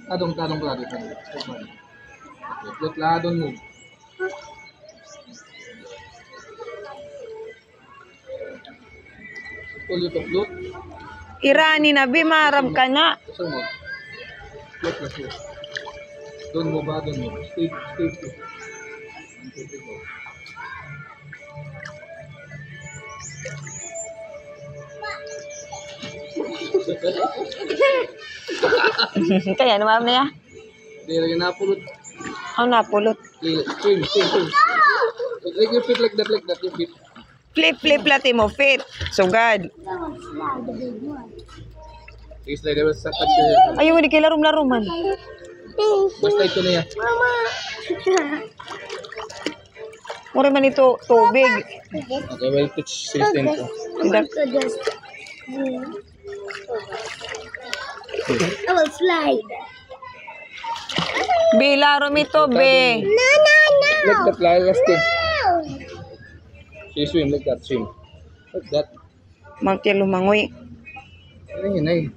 Tadong klaro. Flip ladon mo. Pulo to flip. Irani na bi marab ka na. So mo. Flip. Doon mo ba? Stay. 1, 2, 3, go. Kaya naman na ya. Hindi lagi napulot. Ang napulot. Swim. Like you fit like that, you fit. Flip lati mo fit. Sugad. Slide naman sa katsi. Ayaw di kay larum-laruman. Basta ito na yan. Mura man ito tubig. Okay, well, touch system ko. I will slide. Be, larum ito, be. No. Like that, last thing. Swim like that, swim. Like that. Magtiya lumangoy. Ay.